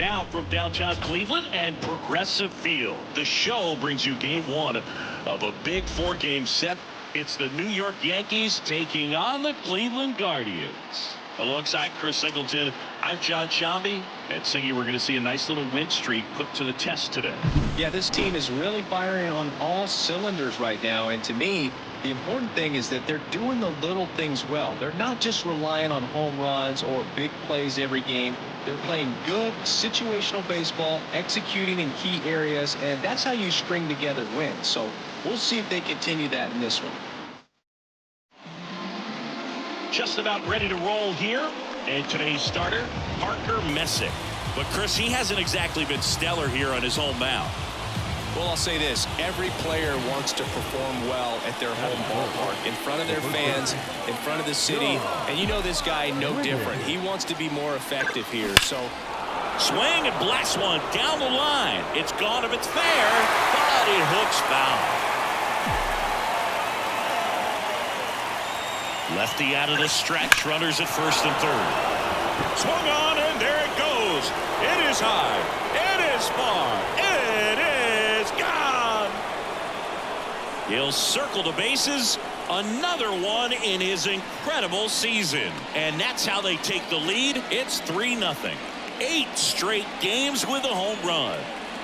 Now from downtown Cleveland and Progressive Field, the show brings you game one of a big four-game set. It's the New York Yankees taking on the Cleveland Guardians. Alongside Chris Singleton, I'm John Shambi. And Singy, we're going to see a nice little win streak put to the test today. Yeah, this team is really firing on all cylinders right now. And to me, the important thing is that they're doing the little things well. They're not just relying on home runs or big plays every game. They're playing good situational baseball, executing in key areas, and that's how you string together wins. So we'll see if they continue that in this one. Just about ready to roll here. And today's starter, Parker Messick. But Chris, he hasn't exactly been stellar here on his home mound. Well, I'll say this. Every player wants to perform well at their home ballpark, in front of their fans, in front of the city. And you know this guy no different. He wants to be more effective here. So swing and blast one down the line. It's gone if it's fair, but it hooks foul. Lefty out of the stretch, runners at first and third. Swung on, and there it goes. It is high. It is far. It is gone. He'll circle the bases. Another one in his incredible season. And that's how they take the lead. It's 3-0. 8 straight games with a home run.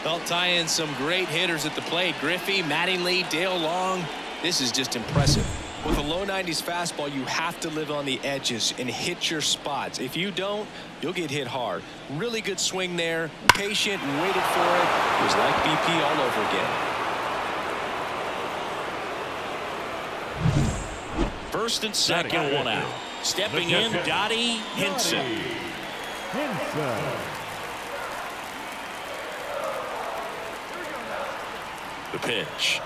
They'll tie in some great hitters at the plate. Griffey, Mattingly, Dale Long. This is just impressive. With a low 90s fastball, you have to live on the edges and hit your spots. If you don't, you'll get hit hard. Really good swing there. Patient and waited for it. It was like BP all over again. First and second, one out. Stepping in, Dottie Hinson. The pitch.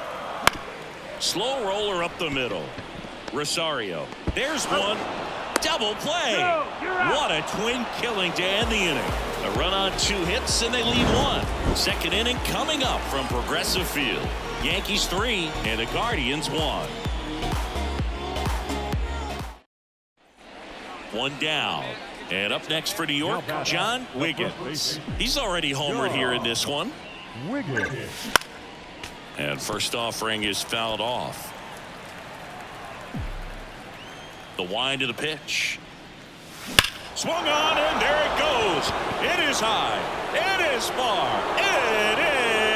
Slow roller up the middle. Rosario. There's one. Double play. What a twin killing to end the inning. A run on 2 hits and they lead 1. Second inning coming up from Progressive Field. Yankees 3 and the Guardians 1. 1 down. And up next for New York, John Wiggins. He's already homered here in this one. And first offering is fouled off. The wind of the pitch. Swung on, and there it goes. It is high. It is far. It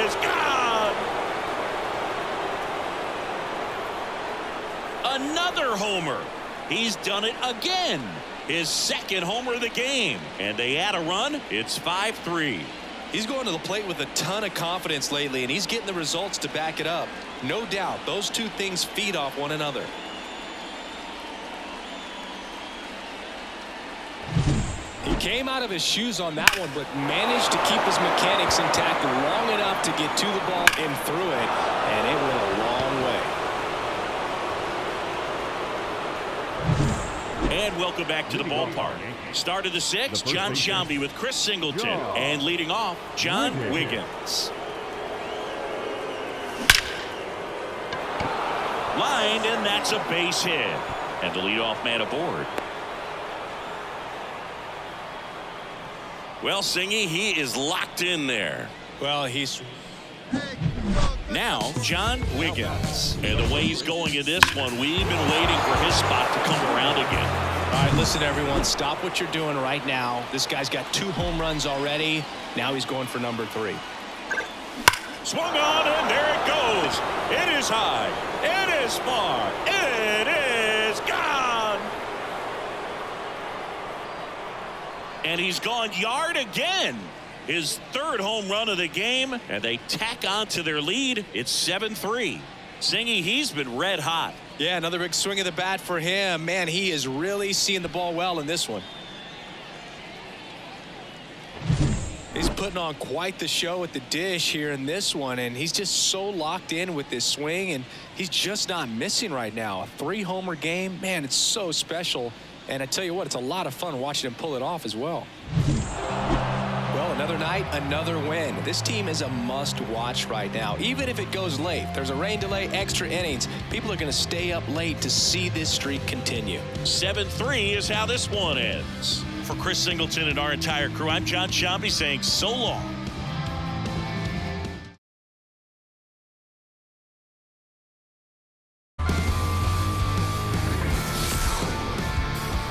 is gone. Another homer. He's done it again. His second homer of the game. And they add a run. It's 5-3. He's going to the plate with a ton of confidence lately, and he's getting the results to back it up. No doubt, those two things feed off one another. He came out of his shoes on that one, but managed to keep his mechanics intact long enough to get to the ball and through it, and it went a long way. And welcome back to the ballpark. Start of the 6th, John Shambi with Chris Singleton. And leading off, John Wiggins. Lined, and that's a base hit. And the leadoff man aboard. Well, Singy, he is locked in there. Well, he's... Now, John Wiggins. And the way he's going in this one, we've been waiting for his spot to come around again. All right, listen, everyone. Stop what you're doing right now. This guy's got 2 home runs already. Now he's going for number 3. Swung on, and there it goes. It is high. It is far. It is gone. And he's gone yard again. His 3rd home run of the game, and they tack on to their lead. It's 7-3. Singy, he's been red hot. Yeah, another big swing of the bat for him. Man, he is really seeing the ball well in this one. He's putting on quite the show at the dish here in this one, and he's just so locked in with this swing, and he's just not missing right now. A 3-homer game, man, it's so special. And I tell you what, it's a lot of fun watching him pull it off as well. Well, another night, another win. This team is a must-watch right now. Even if it goes late, there's a rain delay, extra innings. People are going to stay up late to see this streak continue. 7-3 is how this one ends. For Chris Singleton and our entire crew, I'm John Shambi saying so long.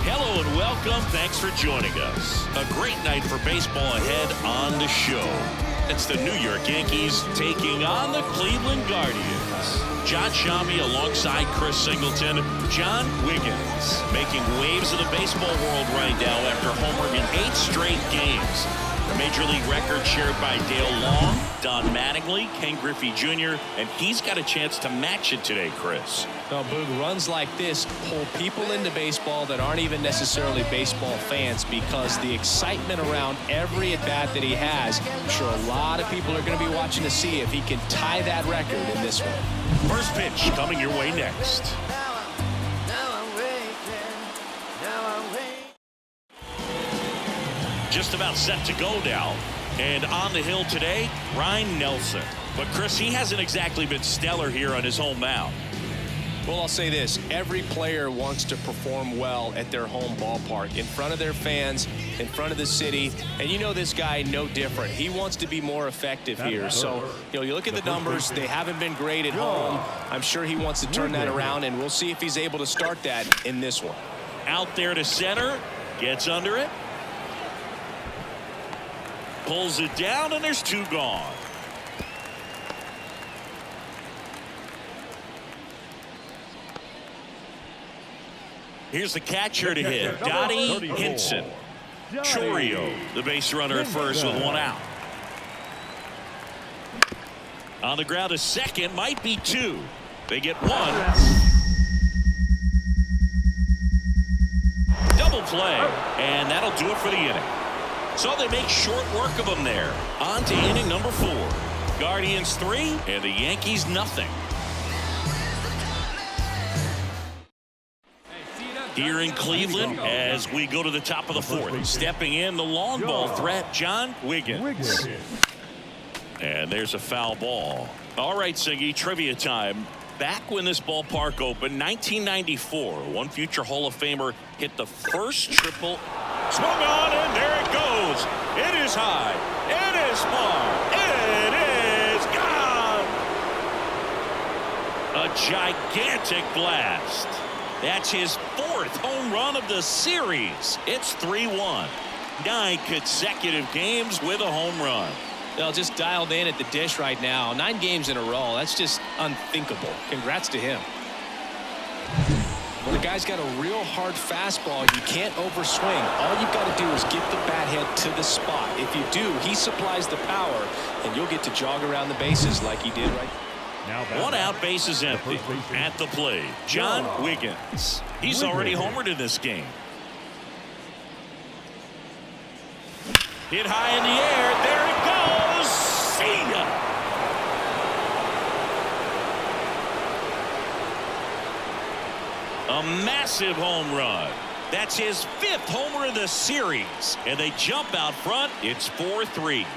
Hello and welcome. Thanks for joining us. A great night for baseball ahead on the show. It's the New York Yankees taking on the Cleveland Guardians. John Shambi alongside Chris Singleton. John Wiggins making waves in the baseball world right now after homering in 8 straight games. A Major League record shared by Dale Long, Don Mattingly, Ken Griffey Jr., and he's got a chance to match it today, Chris. Well, Boog, runs like this pull people into baseball that aren't even necessarily baseball fans because the excitement around every at-bat that he has, I'm sure a lot of people are going to be watching to see if he can tie that record in this one. First pitch coming your way next. Just about set to go now. And on the hill today, Ryan Nelson. But Chris, he hasn't exactly been stellar here on his home mound. Well, I'll say this. Every player wants to perform well at their home ballpark, in front of their fans, in front of the city. And you know this guy no different. He wants to be more effective here. So, you look at the numbers. They haven't been great at home. I'm sure he wants to turn that around, and we'll see if he's able to start that in this one. Out there to center. Gets under it. Pulls it down, and there's 2 gone. Here's the catcher to hit, Dottie Hinson. Chorio, the base runner at first with 1 out. On the ground to second, might be 2. They get 1. Double play, and that'll do it for the inning. So they make short work of them there. On to inning number 4. Guardians 3 and the Yankees nothing. Here in Cleveland as we go to the top of the 4th. Stepping in the long ball threat, John Wiggins. And there's a foul ball. All right, Siggy, trivia time. Back when this ballpark opened, 1994, one future Hall of Famer hit the first triple. Swung on, and there it goes. It is high. It is far. It is gone. A gigantic blast. That's his 4th home run of the series. It's 3-1. 9 consecutive games with a home run. They'll just dialed in at the dish right now. 9 games in a row. That's just unthinkable. Congrats to him. Well, the guy's got a real hard fastball. You can't overswing. All you've got to do is get the bat head to the spot. If you do, he supplies the power, and you'll get to jog around the bases like he did right now. 1 out, bases empty. At the plate, John Wiggins. He's already homered in this game. Hit high in the air. There it goes. See ya. A massive home run. That's his 5th homer of the series. And they jump out front. It's 4-3.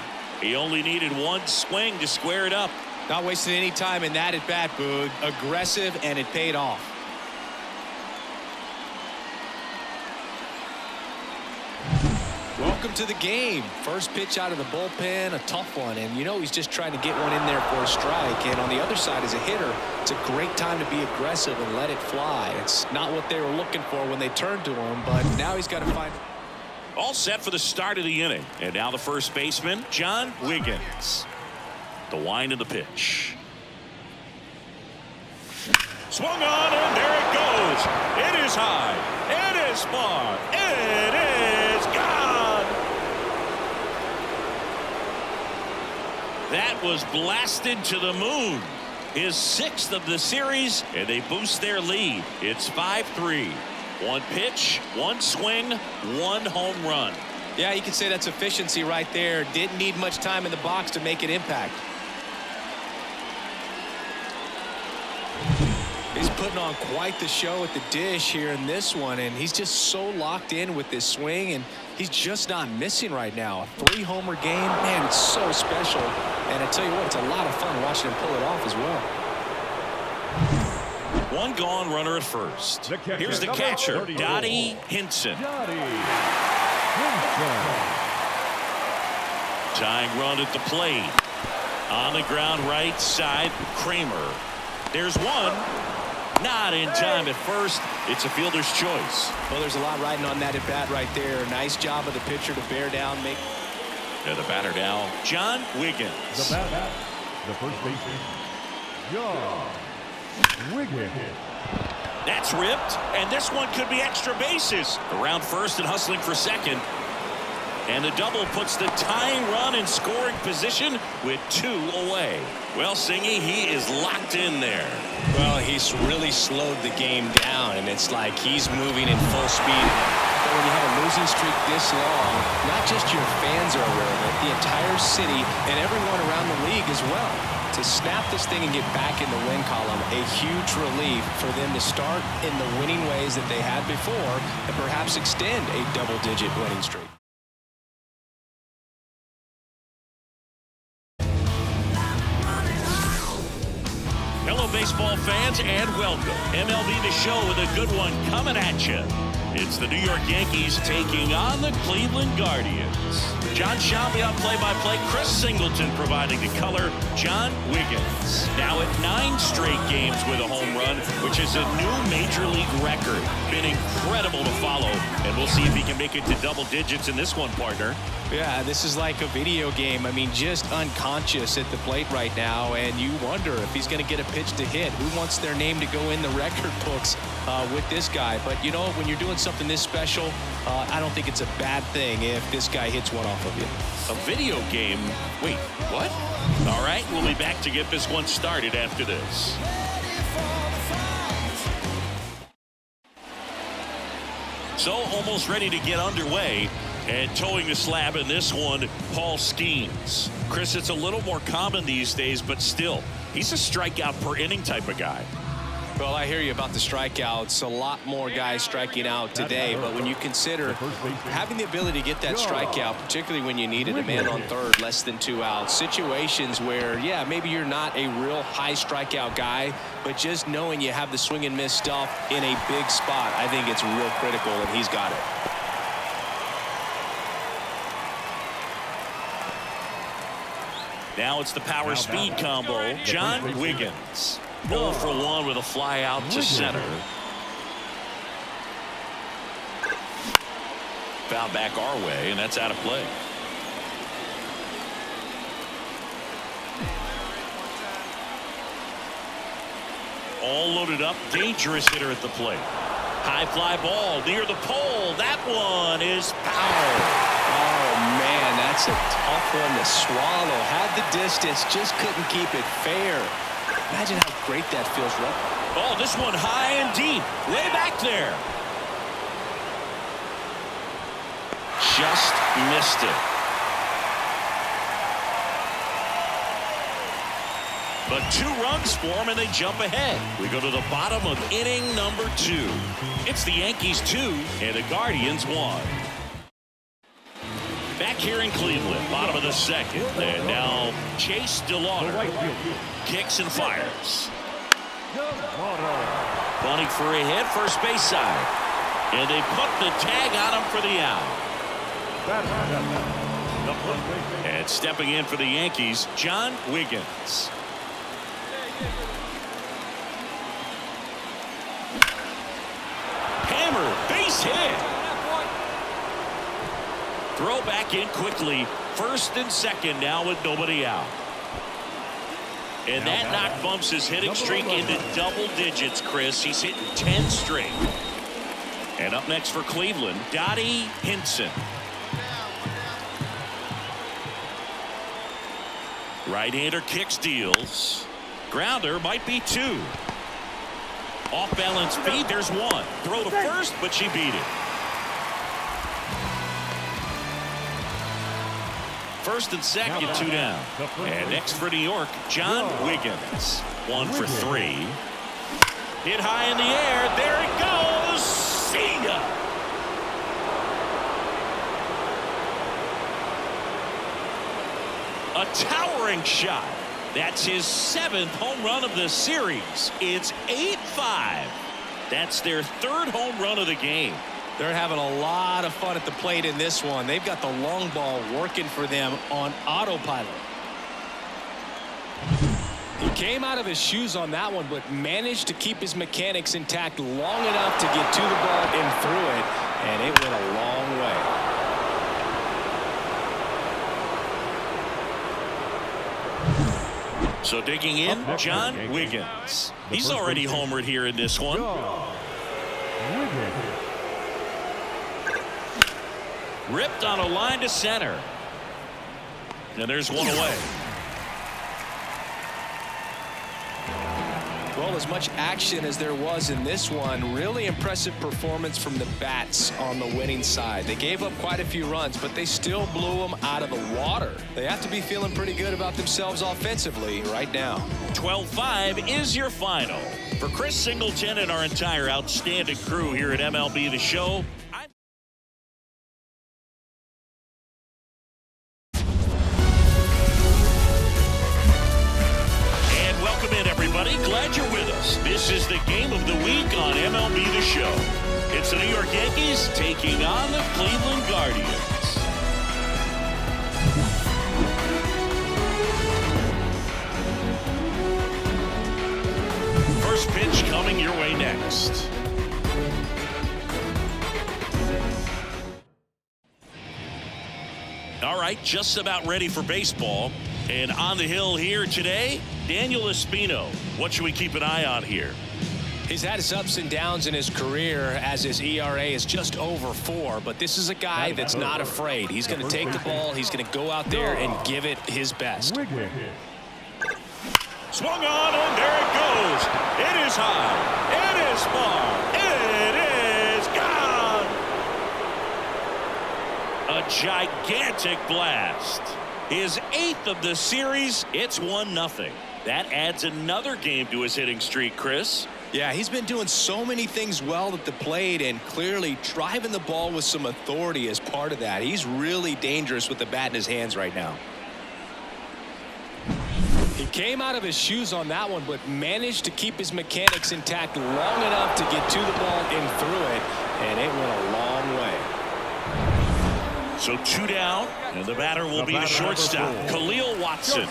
He only needed 1 swing to square it up. Not wasting any time in that at bat, Boog. Aggressive, and it paid off. Welcome to the game. First pitch out of the bullpen, a tough one. And he's just trying to get one in there for a strike. And on the other side, as a hitter, it's a great time to be aggressive and let it fly. It's not what they were looking for when they turned to him, but now he's got to find it. All set for the start of the inning. And now the first baseman, John Wiggins. The wind of the pitch. Swung on, and there it goes. It is high. It is far. It is gone. That was blasted to the moon. His 6th of the series, and they boost their lead. It's 5-3. 1 pitch, 1 swing, 1 home run. Yeah, you can say that's efficiency right there. Didn't need much time in the box to make an impact. He's putting on quite the show at the dish here in this one, and he's just so locked in with this swing, and he's just not missing right now. A 3-homer game, man, it's so special. And I tell you what, it's a lot of fun watching him pull it off as well. 1 gone, runner at first. Here's the catcher, Dottie Hinson. Tying run at the plate. On the ground right side, Kramer. There's one. Not in time at first. It's a fielder's choice. Well, there's a lot riding on that at bat right there. Nice job of the pitcher to bear down. The batter now, John Wiggins. The batter, the first baseman, John Wiggins. That's ripped, and this one could be extra bases. Around first and hustling for second. And the double puts the tying run in scoring position with 2 away. Well, Singy, he is locked in there. Well, he's really slowed the game down, and it's like he's moving in full speed. But when you have a losing streak this long, not just your fans are aware of it, the entire city and everyone around the league as well. To snap this thing and get back in the win column, a huge relief for them to start in the winning ways that they had before and perhaps extend a double-digit winning streak. Hello, baseball fans, and welcome. MLB The Show with a good one coming at you. It's the New York Yankees taking on the Cleveland Guardians. John Shambi on play-by-play. Chris Singleton providing the color. John Wiggins now at 9 straight games with a home run, which is a new major league record. Been incredible to follow, and we'll see if he can make it to double digits in this one, partner. Yeah, this is like a video game. I mean, just unconscious at the plate right now, and you wonder if he's going to get a pitch to hit. Who wants their name to go in the record books with this guy? But, you know, when you're doing something this special, I don't think it's a bad thing if this guy hits one off of you. A video game? Wait, what? All right, we'll be back to get this one started after this. So almost ready to get underway, and towing the slab in this one, Paul Skeens. Chris, it's a little more common these days, but still, he's a strikeout per inning type of guy. Well, I hear you about the strikeouts. A lot more guys striking out today, but when you consider having the ability to get that strikeout, particularly when you needed a man on third, less than 2 outs, situations where, yeah, maybe you're not a real high strikeout guy, but just knowing you have the swing and miss stuff in a big spot, I think it's real critical, and he's got it. Now it's the power speed combo. John Wiggins. 0 for 1 with a fly out to center. Foul back our way, and that's out of play. All loaded up, dangerous hitter at the plate. High fly ball near the pole. That one is foul. Oh, man, that's a tough one to swallow. Had the distance, just couldn't keep it fair. Imagine how great that feels, right? Oh, this one high and deep. Way back there. Just missed it. But 2 runs for them, and they jump ahead. We go to the bottom of inning number 2. It's the Yankees 2 and the Guardians 1. Back here in Cleveland, bottom of the second. And now Chase DeLauder kicks and fires. Bunting for a hit, first base side. And they put the tag on him for the out. And stepping in for the Yankees, John Wiggins. Hammer, base hit. Throw back in quickly. First and second now with nobody out. And that knock bumps his hitting streak into double digits, Chris. He's hitting 10 straight. And up next for Cleveland, Dottie Hinson. Right-hander kicks, deals. Grounder might be 2. Off-balance feed, there's 1. Throw to first, but she beat it. First and second, 2 down. And next for New York, John Wiggins. 1 for 3. Hit high in the air. There it goes. See ya. A towering shot. That's his 7th home run of the series. It's 8-5. That's their 3rd home run of the game. They're having a lot of fun at the plate in this one. They've got the long ball working for them on autopilot. He came out of his shoes on that one, but managed to keep his mechanics intact long enough to get to the ball and through it, and it went a long way. So digging in, John Wiggins. He's already homered here in this one. Ripped on a line to center. And there's one away. Well, as much action as there was in this one, really impressive performance from the bats on the winning side. They gave up quite a few runs, but they still blew them out of the water. They have to be feeling pretty good about themselves offensively right now. 12-5 is your final. For Chris Singleton and our entire outstanding crew here at MLB The Show, glad you're with us. This is the game of the week on MLB The Show. It's the New York Yankees taking on the Cleveland Guardians. First pitch coming your way next. All right, just about ready for baseball. And on the hill here today, Daniel Espino. What should we keep an eye on here? He's had his ups and downs in his career as his ERA is just over 4, but this is a guy that's not afraid. He's going to take the ball. He's going to go out there and give it his best. Swung on, and there it goes. It is high. It is far. It is gone. A gigantic blast. His 8th of the series. It's 1-0. That adds another game to his hitting streak, Chris. Yeah, he's been doing so many things well at the plate and clearly driving the ball with some authority as part of that. He's really dangerous with the bat in his hands right now. He came out of his shoes on that one, but managed to keep his mechanics intact long enough to get to the ball and through it, and it went a long way. So 2 down, and the batter will be the shortstop, Khalil Watson.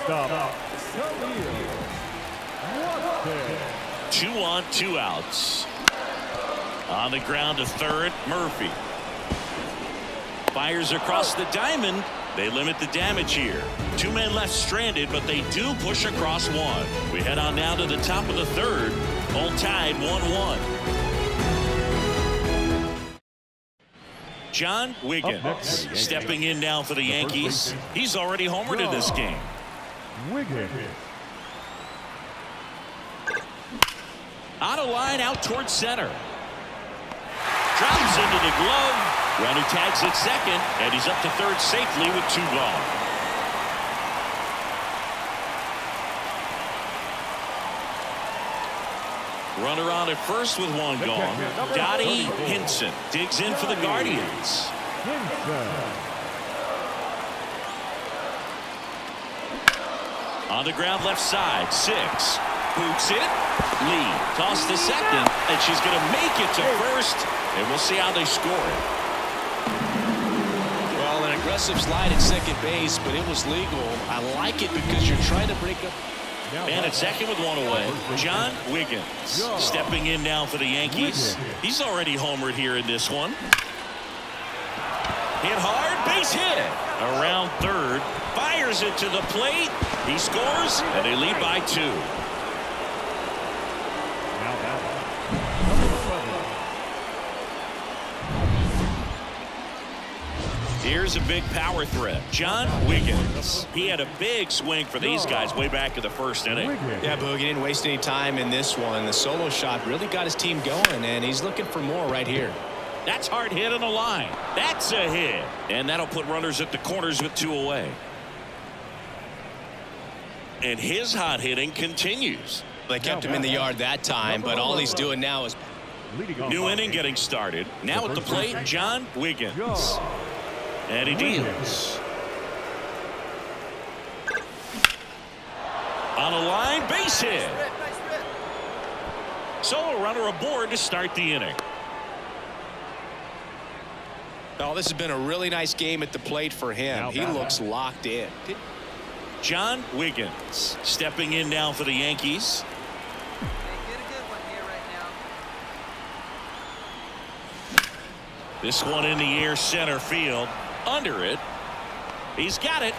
2 on, 2 outs. On the ground to third, Murphy. Fires across the diamond. They limit the damage here. 2 men left stranded, but they do push across 1. We head on now to the top of the third. All tied 1-1. John Wiggins stepping in now for the Yankees. He's already homered in this game. On a line out towards center. Drops into the glove. Runner tags at second, and he's up to third safely with 2 gone. Runner on at first with 1 gone. Dottie Hinson digs in for the Guardians. On the ground left side, 6. Boots it. Lee tossed to second, and she's going to make it to first, and we'll see how they score it. Well, an aggressive slide at second base, but it was legal. I like it because you're trying to break up. Man at second with 1 away. John Wiggins stepping in now for the Yankees. He's already homered here in this one. Hit hard, base hit. Around third, fires it to the plate. He scores, and they lead by 2. Here's a big power threat. John Wiggins. He had a big swing for these guys way back in the first inning. Yeah, Boog, he didn't waste any time in this one. The solo shot really got his team going, and he's looking for more right here. That's hard hit on the line. That's a hit. And that'll put runners at the corners with 2 away. And his hot hitting continues. They kept him in the yard that time, but all he's doing now is... New inning getting started. Now at the plate, John Wiggins. And he deals. On a line, base hit. So a runner aboard to start the inning. Oh, this has been a really nice game at the plate for him. He looks locked in. John Wiggins stepping in now for the Yankees. This one in the air, center field. Under it. He's got it.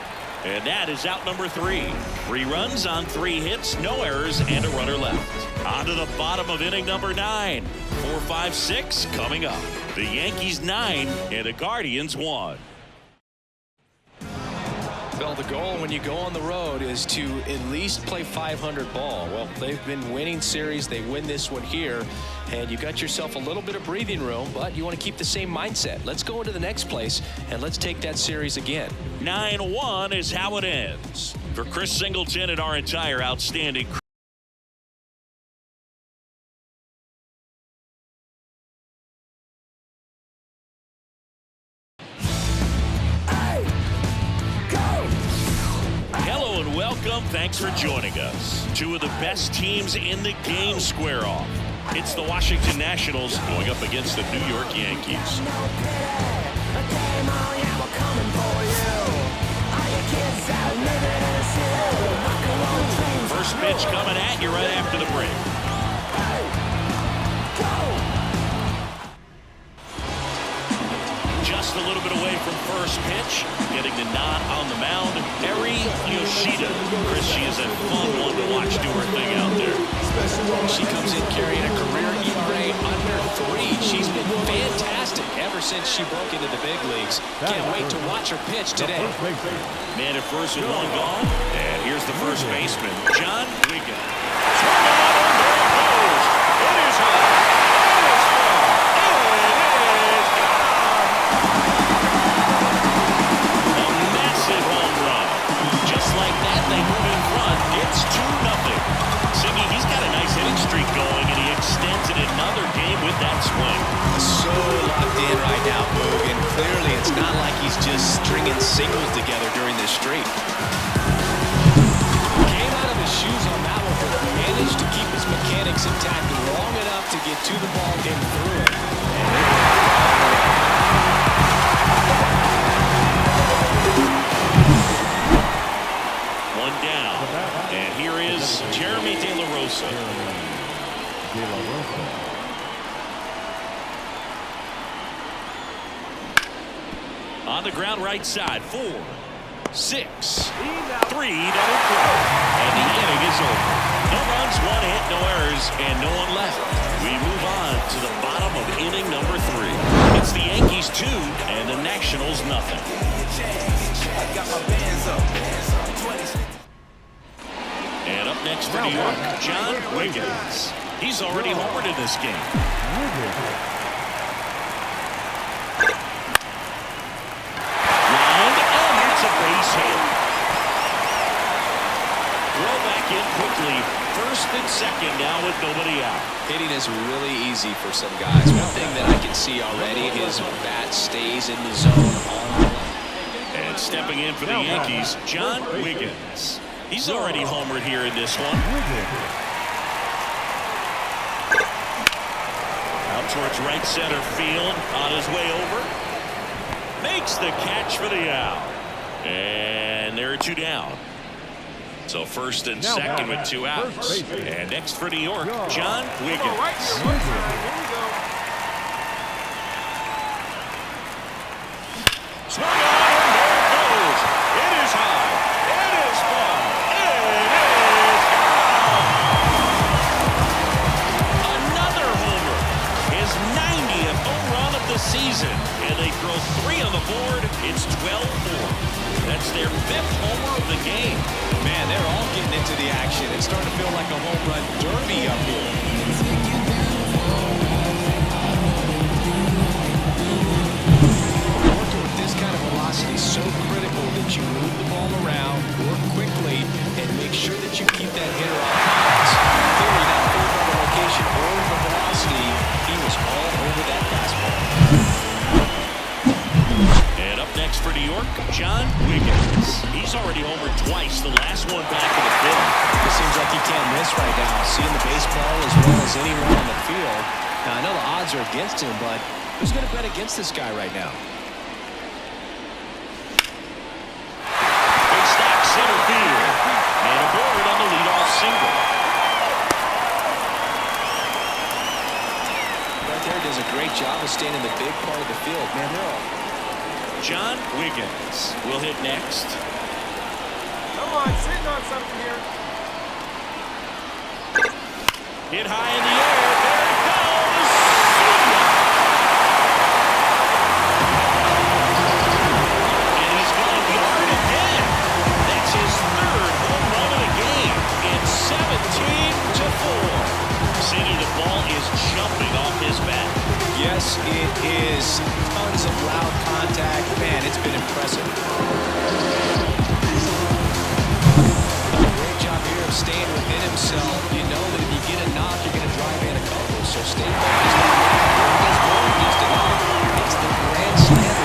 And that is out number 3. 3 runs on 3 hits, no errors, and a runner left. On to the bottom of inning number 9. 4, 5, 6 coming up. The Yankees 9 and the Guardians 1. Well, the goal when you go on the road is to at least play 500 ball. Well, they've been winning series. They win this one here, and you got yourself a little bit of breathing room, but you want to keep the same mindset. Let's go into the next place, and let's take that series again. 9-1 is how it ends. For Chris Singleton and our entire outstanding crew. Welcome. Thanks for joining us. 2 of the best teams in the game square off. It's the Washington Nationals going up against the New York Yankees. First pitch coming at you right after the break. Just a little bit away from first pitch, getting the nod on the mound. Eri Yoshida. Chris, she is a fun one to watch do her thing out there. She comes in carrying a career ERA under 3. She's been fantastic ever since she broke into the big leagues. Can't wait to watch her pitch today. Man at first with 1 gone. And here's the first baseman, John Wiggins. Swung on, and there it goes. It is high. They move in front. It's 2-0. Siggy, he's got a nice hitting streak going, and he extends it another game with that swing. So locked in right now, Boog, and clearly it's not like he's just stringing singles together during this streak. Came out of his shoes on that one, but managed to keep his mechanics intact long enough to get to the ball and through it. Down. And here is Jeremy De La Rosa. On the ground right side. 4, 6, 3 double play. And the inning is over. No runs, 1 hit, no errors, and no one left. We move on to the bottom of inning number 3. It's the Yankees 2 and the Nationals nothing. I got my bands up. And up next for New York, John Wiggins. He's already homered in this game. Line, and it's a base hit. Throw back in quickly. First and second now with nobody out. Hitting is really easy for some guys. One thing that I can see already, his bat stays in the zone all the way. And stepping in for the Yankees, John Wiggins. He's already homered here in this one. Out towards right center field. On his way over. Makes the catch for the out. And there are 2 down. So first and second with 2 outs. And next for New York, John Wiggins. Swung on, and there it goes. It is high. It is far. It is gone. Another homer. His 90th home run of the season. And they throw 3 on the board. It's 12-4. That's their 5th homer of the game. Man, they're all getting into the action. It's starting to feel like a home run derby up here. Working with this kind of velocity is so critical that you move the ball around, work quickly, and make sure that you keep that hitter off balance. Clearly, that third rubber location or the velocity, he was all over that fastball. And up next for New York, John Wiggins. He's already homered twice, the last one back in the 5th. It seems like he can't miss right now, seeing the baseball as well as anyone on the field. Now, I know the odds are against him, but who's going to bet against this guy right now? Man, John Wiggins will hit next. Come on, sitting on something here. Hit high in the air. There it goes. And he's going yard again. That's his third home run of the game. It's 17-4. City, the ball is jumping off his bat. yes, it is. Tons of loud contact. Man, it's been impressive. Great job here of staying within himself. You know that if you get a knock, you're going to drive in a couple. So stay focused on that. There's more than just a knock. It's the grand slam.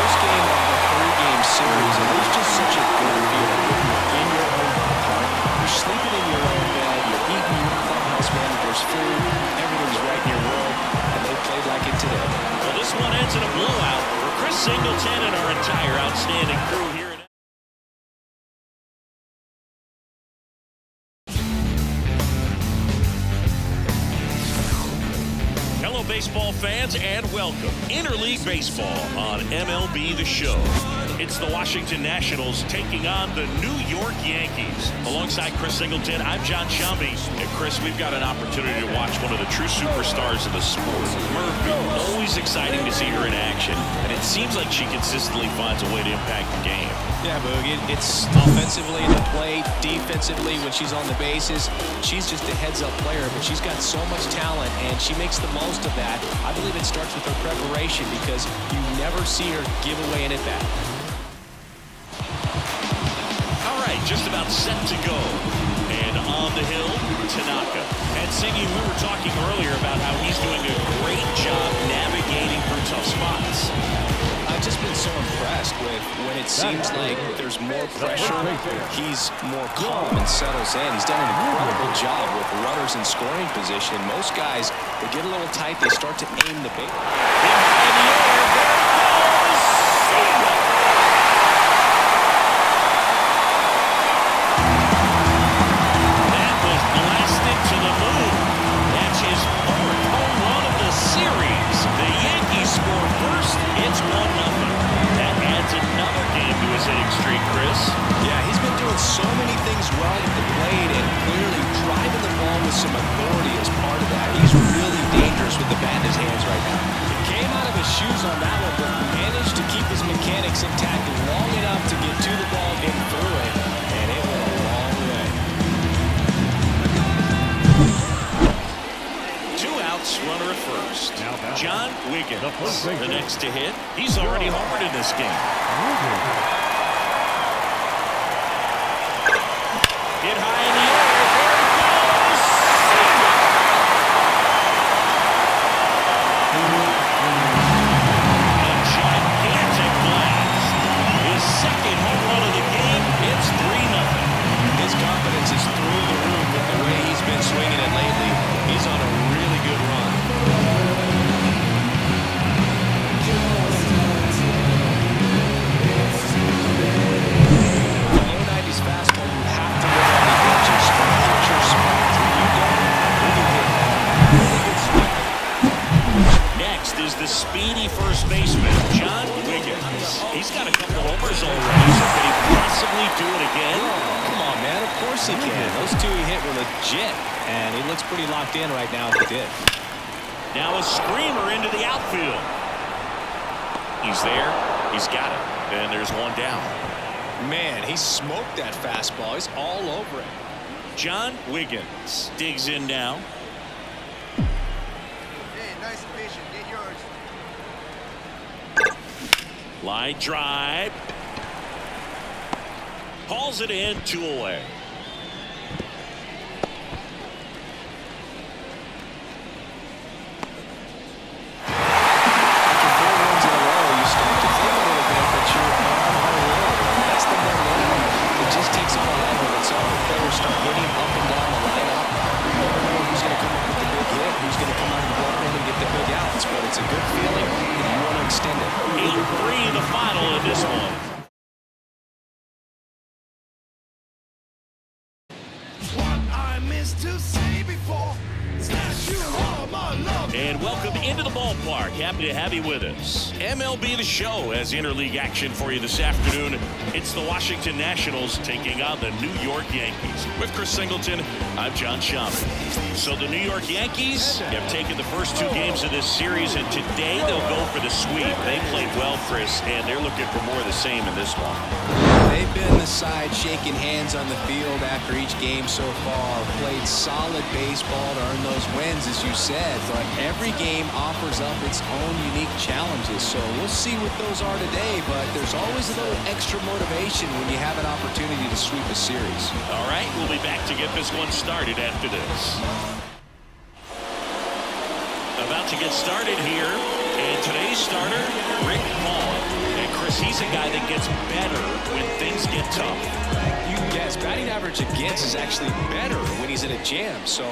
First game of a three-game series, and it's just such a good feeling. In your own ballpark, you're sleeping in your own bed, you're eating your clubhouse manager's food, everything's right in your world, and they played like it today. Well, this one ends in a blowout for Chris Singleton and our entire outstanding crew here. Hello, baseball fans, and welcome. Interleague Baseball on MLB The Show. It's the Washington Nationals taking on the New York Yankees. Alongside Chris Singleton, I'm John Shelby. And Chris, we've got an opportunity to watch one of the true superstars of the sport. Murphy, always exciting to see her in action. And it seems like she consistently finds a way to impact the game. Yeah, Boog, it's offensively in the plate, defensively when she's on the bases. She's just a heads-up player, but she's got so much talent, and she makes the most of that. I believe it starts with her preparation because you never see her give away an at-bat. All right, just about set to go. And on the hill, Tanaka. And Singy, we were talking earlier about how he's doing a great job navigating through tough spots. I've just been so impressed with when it seems like there's more pressure, he's more calm and settles in. He's done an incredible job with runners in scoring position. Most guys, they get a little tight, they start to aim the bait. That was blasted to the moon. That's his fourth home run of the series. The Yankees score first. It's 1-0. That adds another game to his hitting streak, Chris. Yeah, he's been doing so many things well with the plate and clearly driving the ball with some authority as part of that. He's really dangerous with the bat in his hands right now. He came out of his shoes on that one, but managed to keep his mechanics intact long enough to get to the ball, get through it, and it went a long way. 2 outs, runner at first. John Wiggins, the next to hit. He's already homered in this game. Hit high in the air. There it goes. A gigantic blast. His second home run of the game. It's 3-0. His confidence is through the roof with the way he's been swinging it lately. He's on a really good run. The low 90s fastball, you have to look at the pitcher's spot. If you don't, you can hit that. Really good swing. Next is the speedy first baseman, John Wiggins. He's got a couple homers already, so can he possibly do it again? Come on, man. Of course he can. Those two he hit were legit, and he looks pretty locked in right now at the dish. Now a screamer into the outfield. He's there. He's got it. And there's one down. Man, he smoked that fastball. He's all over it. John Wiggins digs in now. Hey, nice vision. Get yours. Line drive. Hauls it in, 2 away. But it's a good feeling, and you want to extend it. 8-3 the final in this one. And welcome into the ballpark. Happy to have you with us. MLB The Show has interleague action for you this afternoon. It's the Washington Nationals taking on the New York Yankees. With Chris Singleton, I'm John Schaub. So the New York Yankees have taken the first 2 games of this series, and today they'll go for the sweep. They played well, Chris, and they're looking for more of the same in this one. They've been the side shaking hands on the field after each game so far. Played solid baseball to earn those wins, as you said, but every game offers up its own unique challenges. So we'll see what those are today, but there's always a little extra motivation when you have an opportunity to sweep a series. All right, we'll be back to get this one started after this. About to get started here, and today's starter, Rick Vaughn. And Chris, he's a guy that gets better when things get tough. Yes, batting average against is actually better when he's in a jam. So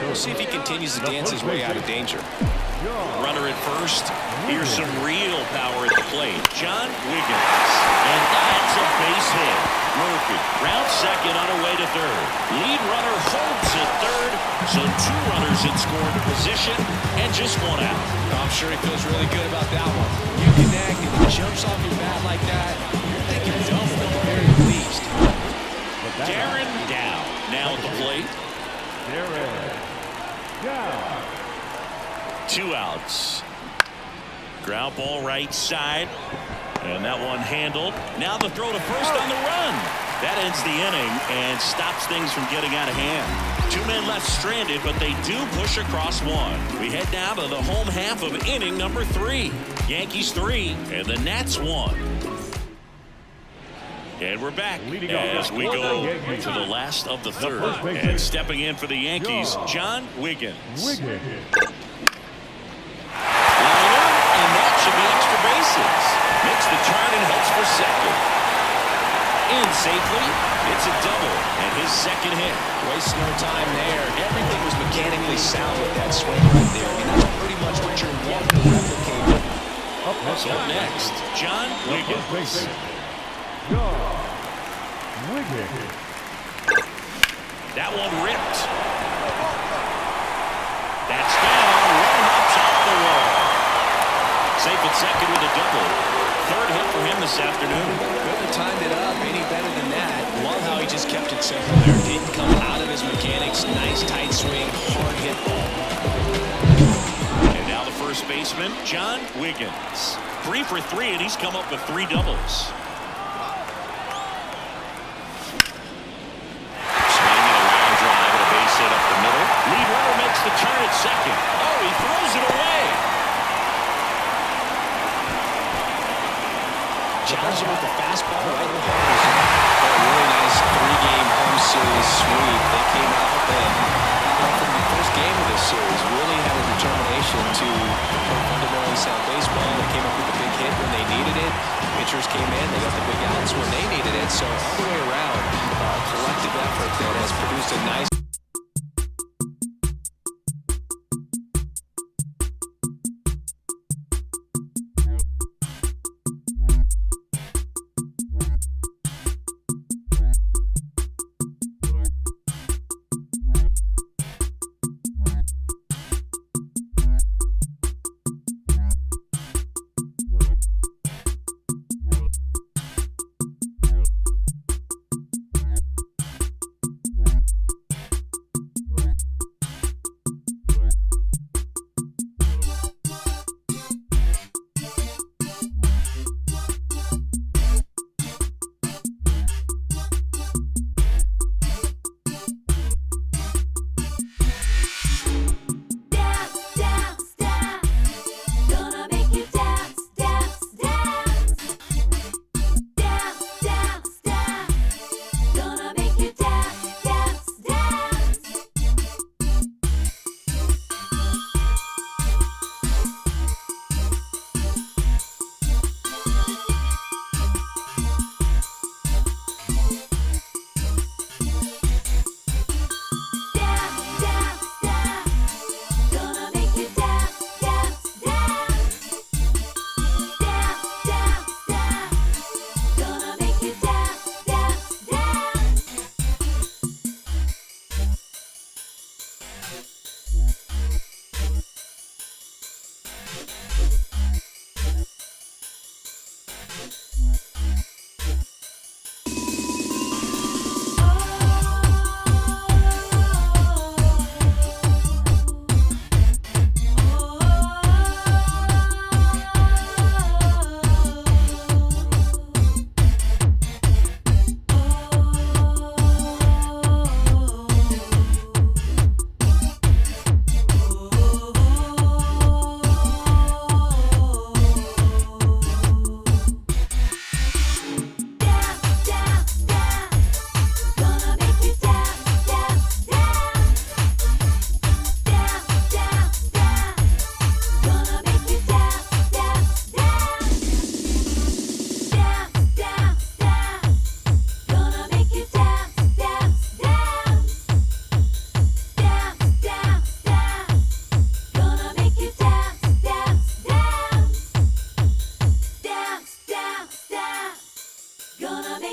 we'll see if he continues to dance his way out of danger. Runner at first. Here's some real power at the plate. John Wiggins. And that's a base hit. Murphy round second on her way to third. Lead runner holds at third. So 2 runners in scoring position and just 1 out. I'm sure he feels really good about that one. You connect and it jumps off your bat like that. You're thinking double at the very least. Darren Dow now at the plate. Darren Dow. 2 outs. Ground ball right side. And that one handled. Now the throw to first on the run. That ends the inning and stops things from getting out of hand. 2 men left stranded, but they do push across 1. We head now to the home half of inning number 3. Yankees 3 and the Nats 1. And we're back as we go to the last of the third. And stepping in for the Yankees, John Wiggins. And that should be extra bases. Makes the turn and heads for second. In safely, it's a double and his second hit. Waste no time there. Everything was mechanically sound with that swing right there. I mean, that's pretty much what you're wanting to replicate. So up next, John Wiggins. That one ripped. That's down. 1 hops off the wall. Safe at second with a double. 3rd hit for him this afternoon. Couldn't have timed it up any better than that. Love how he just kept it simple there. Didn't come out of his mechanics. Nice tight swing, hard hit ball. And now the first baseman, John Wiggins. 3 for 3, and he's come up with 3 doubles. Swinging a line drive and a base hit up the middle. Lead runner makes the turn at second. Oh, he throws it away. Challenger with the fastball right in the ball. A really nice 3-game home series sweep. They came out and from the first game of this series really had a determination to play fundamentally sound baseball. They came up with a big hit when they needed it. Pitchers came in, they got the big outs when they needed it. So all the way around, collective effort that has produced a nice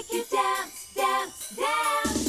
make you dance, dance, dance.